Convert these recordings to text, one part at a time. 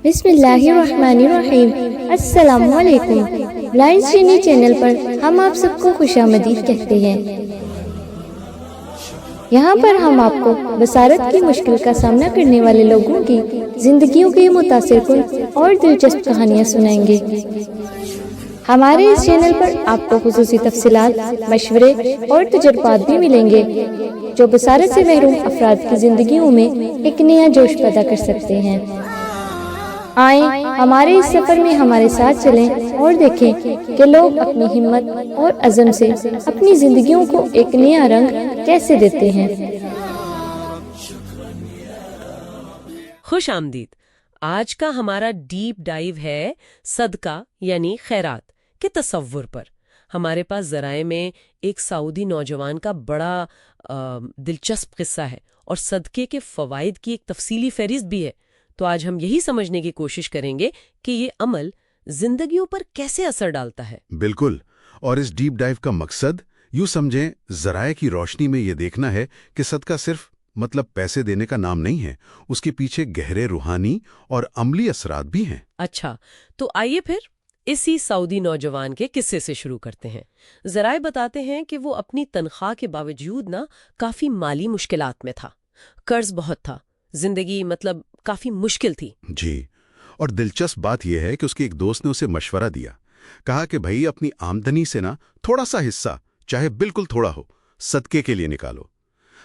बिस्मिल्लाहिर्रहमानिर्रहीम। अस्सलामु अलैकुम। ब्लाइंड चीनी चैनल पर हम आप सबको खुशामदीद कहते हैं। यहाँ पर हम आपको बसारत की मुश्किल का सामना करने वाले लोगों की जिंदगियों की मुतासिरकुन और दिलचस्प कहानियाँ सुनाएंगे। हमारे इस चैनल पर आपको खुसूसी तफसीलात, मशवरे और तजुर्बात भी मिलेंगे जो बसारत से महरूम अफराद की जिंदगियों में एक नया जोश पैदा कर सकते हैं। आएं हमारे इस सफर में हमारे साथ चलें और देखें कि लोग अपनी हिम्मत और अज़म से अपनी जिंदगियों को एक नया रंग कैसे देते हैं। खुश आमदीद। आज का हमारा डीप डाइव है सदका यानी खैरात के तसव्वुर पर। हमारे पास ज़राए में एक सऊदी नौजवान का बड़ा दिलचस्प किस्सा है और सदके के फ़वाइद की एक तफसीली फहरिस्त भी है। तो आज हम यही समझने की कोशिश करेंगे कि ये अमल जिंदगियों पर कैसे असर डालता है। बिल्कुल। और इस डीप डाइव का मकसद यूं समझें, ज़राए की रोशनी में ये देखना है कि सदका सिर्फ पैसे देने का नाम नहीं है, उसके पीछे गहरे रूहानी और अमली असरात भी हैं। अच्छा, तो आइए फिर इसी सऊदी नौजवान के किस्से से शुरू करते हैं। ज़राए बताते हैं कि वो अपनी तनख्वाह के बावजूद काफ़ी माली मुश्किलात में था। कर्ज बहुत था, जिंदगी काफ़ी मुश्किल थी। जी, और दिलचस्प बात यह है कि उसके एक दोस्त ने उसे मशवरा दिया। कहा कि भाई अपनी आमदनी से थोड़ा सा हिस्सा, चाहे बिल्कुल थोड़ा हो, सदके के लिए निकालो।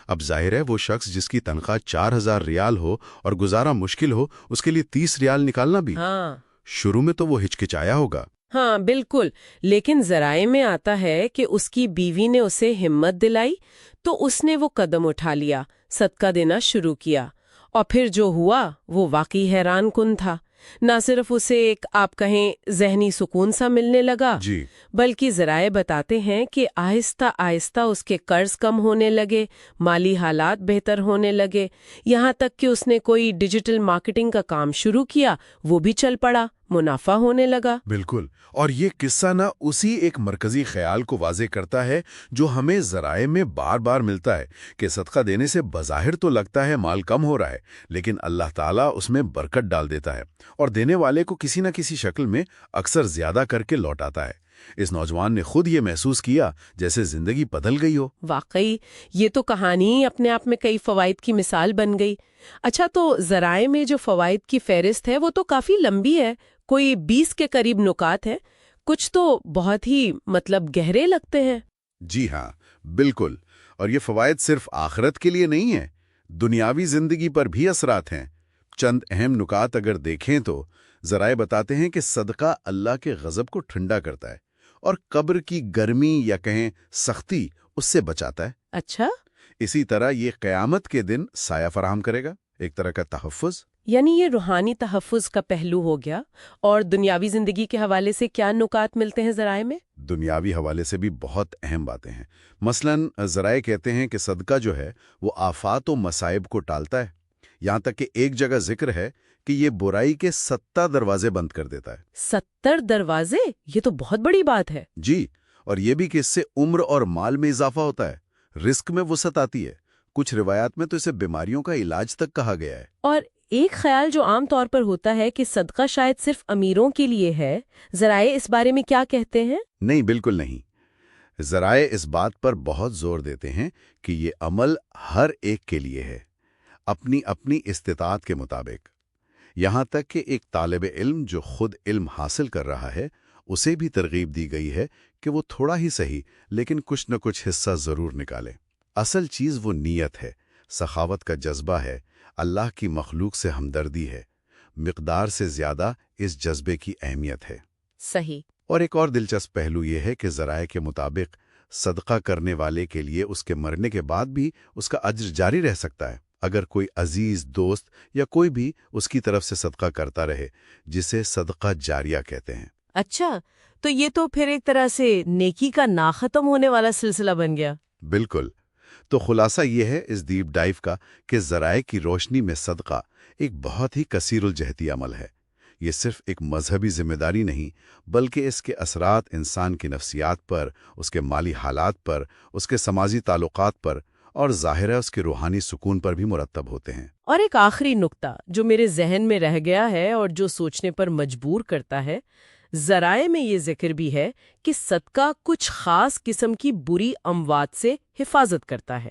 अब जाहिर है वो शख्स जिसकी तनख्वाह 4000 रियाल हो और गुजारा मुश्किल हो, उसके लिए 30 रियाल निकालना भी। हाँ, शुरू में तो वो हिचकिचाया होगा। हाँ बिल्कुल, लेकिन ज़राए में आता है कि उसकी बीवी ने उसे हिम्मत दिलाई तो उसने वो कदम उठा लिया, सदका देना शुरू किया। और फिर जो हुआ वो वाकई हैरान कुन था। ना सिर्फ उसे एक आप कहें ज़हनी सुकून सा मिलने लगा, जी, बल्कि ज़राए बताते हैं कि आहिस्ता आहिस्ता उसके कर्ज कम होने लगे, माली हालात बेहतर होने लगे, यहाँ तक कि उसने कोई डिजिटल मार्केटिंग का काम शुरू किया, वो भी चल पड़ा, मुनाफा होने लगा। बिल्कुल। और ये किस्सा उसी एक मरकजी ख्याल को वाजे करता है जो हमें ज़राए में बार बार मिलता है कि सदका देने से बज़ाहिर तो लगता है माल कम हो रहा है, लेकिन अल्लाह ताला उसमें बरकत डाल देता है और देने वाले को किसी न किसी शक्ल में अक्सर ज्यादा करके लौटाता है। इस नौजवान ने खुद ये महसूस किया जैसे जिंदगी बदल गई हो। वाकई ये तो कहानी अपने आप में कई फवाइद की मिसाल बन गई। अच्छा, तो ज़राए में जो फवाइद की फहरिस्त है वो तो काफ़ी लंबी है, कोई 20 के करीब नुकात है। कुछ तो बहुत ही गहरे लगते हैं। जी हाँ, बिल्कुल। और ये फवायद सिर्फ आखिरत के लिए नहीं है, दुनियावी जिंदगी पर भी असरात हैं। चंद अहम नुकात अगर देखें तो ज़राए बताते हैं कि सदका अल्लाह के गज़ब को ठंडा करता है और कब्र की गर्मी या कहें सख्ती उससे बचाता है। अच्छा, इसी तरह ये क़यामत के दिन साया फराहम करेगा, एक तरह का तहफ़्फ़ुज़। यानी ये रूहानी तहफ़्फ़ुज़ का पहलू हो गया। और दुनियावी जिंदगी के हवाले से क्या नुकात मिलते हैं ज़राए में? दुनियावी हवाले से भी बहुत अहम बातें हैं। मसलन ज़राए कहते हैं कि सदका जो है वो आफात व मसाइब को टालता है। यहाँ तक कि एक जगह जिक्र है कि ये बुराई के 70 दरवाजे बंद कर देता है। 70 दरवाजे? ये तो बहुत बड़ी बात है। जी, और ये भी कि इससे उम्र और माल में इजाफा होता है, रिस्क में वसअत आती है। कुछ रिवायात में तो इसे बीमारियों का इलाज तक कहा गया है। और एक ख्याल जो आम तौर पर होता है कि सदका शायद सिर्फ अमीरों के लिए है, ज़राए इस बारे में क्या कहते हैं? नहीं, बिल्कुल नहीं। ज़राए इस बात पर बहुत जोर देते हैं कि ये अमल हर एक के लिए है, अपनी अपनी इस्तिताअत के मुताबिक। यहाँ तक कि एक तालिब इल्म जो खुद इल्म हासिल कर रहा है, उसे भी तरगीब दी गई है कि वो थोड़ा ही सही लेकिन कुछ न कुछ हिस्सा ज़रूर निकाले। असल चीज़ वो नीयत है, सखावत का जज्बा है, अल्लाह की मखलूक से हमदर्दी है। मिक़दार से ज़्यादा इस जज्बे की अहमियत है। सही। और एक और दिलचस्प पहलू ये है कि ज़राए के मुताबिक सदका करने वाले के लिए उसके मरने के बाद भी उसका अज्र जारी रह सकता है, अगर कोई अजीज दोस्त या कोई भी उसकी तरफ से सदका करता रहे, जिसे सदका जारिया कहते हैं। अच्छा, तो ये तो फिर एक तरह से नेकी का ना खत्म होने वाला सिलसिला बन गया। बिल्कुल। तो खुलासा ये है इस डीप डाइव का कि ज़राए की रोशनी में सदका एक बहुत ही कसीरुल जहती अमल है। ये सिर्फ एक मजहबी जिम्मेदारी नहीं, बल्कि इसके असरात इंसान की नफ्सियात पर, उसके माली हालात पर, उसके समाजी ताल्लुकात पर اور ظاہر ہے اس کے روحانی سکون پر بھی مرتب ہوتے ہیں۔ اور ایک آخری نقطہ جو میرے ذہن میں رہ گیا ہے اور جو سوچنے پر مجبور کرتا ہے، ذرائع میں یہ ذکر بھی ہے کہ صدقہ کچھ خاص قسم کی بری اموات سے حفاظت کرتا ہے،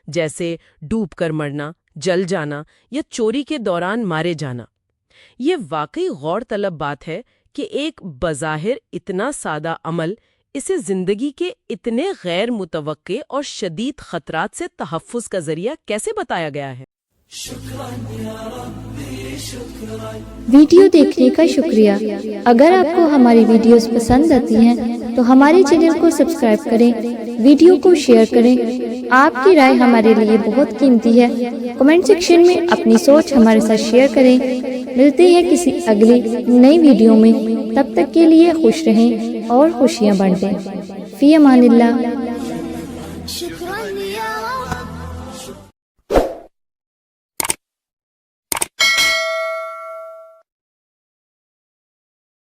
جیسے ڈوب کر مرنا، جل جانا یا چوری کے دوران مارے جانا۔ یہ واقعی غور طلب بات ہے کہ ایک بظاہر اتنا سادہ عمل اسے زندگی کے اتنے غیر متوقع اور شدید خطرات سے تحفظ کا ذریعہ کیسے بتایا گیا ہے۔ ویڈیو دیکھنے کا شکریہ۔ اگر آپ کو ہماری ویڈیوز پسند آتی ہیں تو ہمارے چینل کو سبسکرائب کریں، ویڈیو کو شیئر کریں۔ آپ کی رائے ہمارے لیے بہت قیمتی ہے۔ کمنٹ سیکشن میں اپنی سوچ ہمارے ساتھ شیئر کریں۔ ملتے ہیں کسی اگلی نئی ویڈیو میں، تب تک کے لیے خوش رہیں اور خوشیاں بانٹیں۔ فی امان اللہ۔